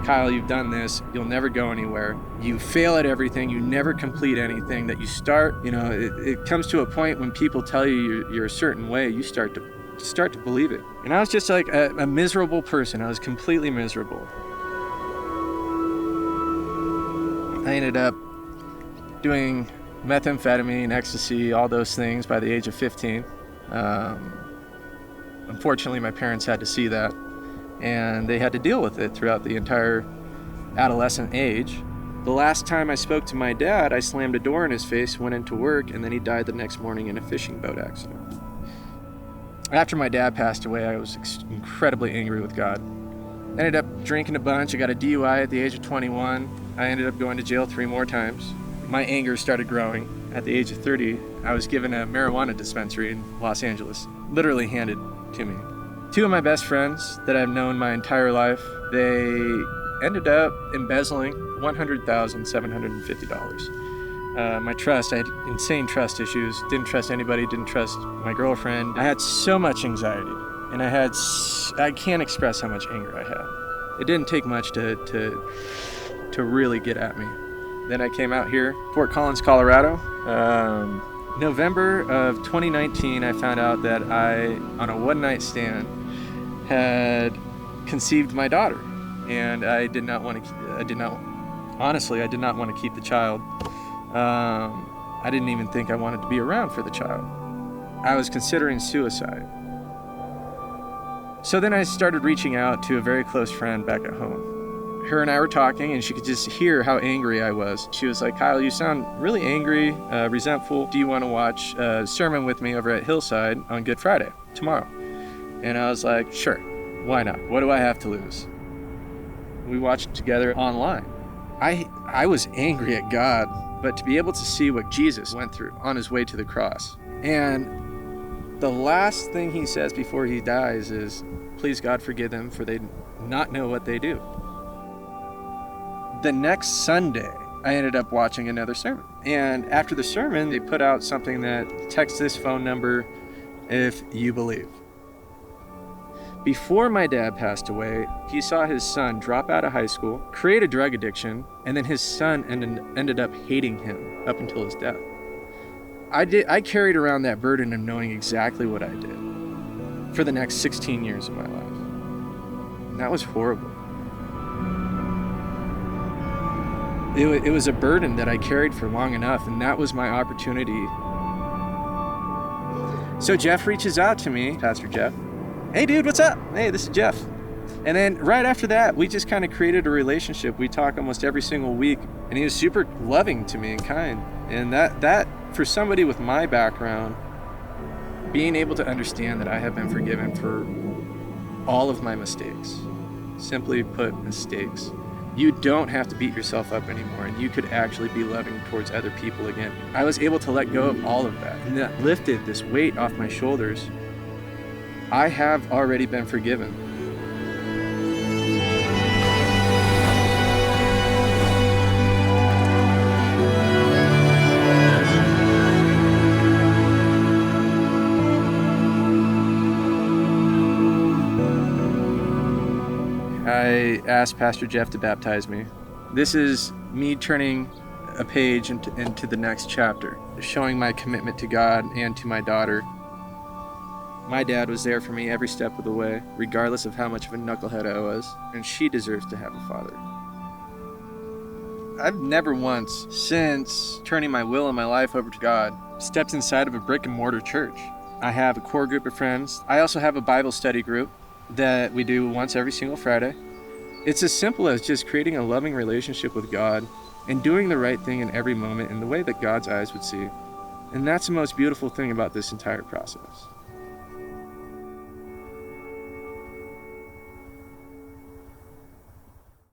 Kyle, you've done this, you'll never go anywhere. You fail at everything, you never complete anything that you start. It comes to a point when people tell you you're a certain way, you start to believe it. And I was just like a miserable person. I was completely miserable. I ended up doing methamphetamine, ecstasy, all those things by the age of 15. Unfortunately, my parents had to see that, and they had to deal with it throughout the entire adolescent age. The last time I spoke to my dad, I slammed a door in his face, went into work, and then he died the next morning in a fishing boat accident. After my dad passed away, I was incredibly angry with God. I ended up drinking a bunch. I got a DUI at the age of 21. I ended up going to jail 3 more times. My anger started growing. At the age of 30, I was given a marijuana dispensary in Los Angeles, literally handed to me. 2 of my best friends that I've known my entire life, they ended up embezzling $100,750. My trust, I had insane trust issues, didn't trust anybody, didn't trust my girlfriend. I had so much anxiety, and I can't express how much anger I had. It didn't take much to really get at me. Then I came out here, Fort Collins, Colorado. November of 2019, I found out that I, on a one-night stand, had conceived my daughter, and I did not want to keep the child. I didn't even think I wanted to be around for the child. I was considering suicide. So then I started reaching out to a very close friend back at home. Her and I were talking, and she could just hear how angry I was. She was like, "Kyle, you sound really angry, resentful. Do you want to watch a sermon with me over at Hillside on Good Friday, tomorrow?" And I was like, "Sure, why not? What do I have to lose?" We watched together online. I was angry at God, but to be able to see what Jesus went through on his way to the cross. And the last thing he says before he dies is, "Please God forgive them, for they not know what they do." The next Sunday, I ended up watching another sermon. And after the sermon, they put out something that, "Text this phone number if you believe." Before my dad passed away, he saw his son drop out of high school, create a drug addiction, and then his son ended up hating him up until his death. I carried around that burden of knowing exactly what I did for the next 16 years of my life. And that was horrible. It was a burden that I carried for long enough, and that was my opportunity. So Jeff reaches out to me, Pastor Jeff. "Hey dude, what's up? Hey, this is Jeff." And then right after that, we just kind of created a relationship. We talk almost every single week, and he was super loving to me and kind. And that for somebody with my background, being able to understand that I have been forgiven for all of my mistakes, simply put, mistakes. You don't have to beat yourself up anymore, and you could actually be loving towards other people again. I was able to let go of all of that, and that lifted this weight off my shoulders. I have already been forgiven. I asked Pastor Jeff to baptize me. This is me turning a page into the next chapter, showing my commitment to God and to my daughter. My dad was there for me every step of the way, regardless of how much of a knucklehead I was, and she deserves to have a father. I've never once, since turning my will and my life over to God, stepped inside of a brick and mortar church. I have a core group of friends. I also have a Bible study group that we do once every single Friday. It's as simple as just creating a loving relationship with God and doing the right thing in every moment in the way that God's eyes would see. And that's the most beautiful thing about this entire process.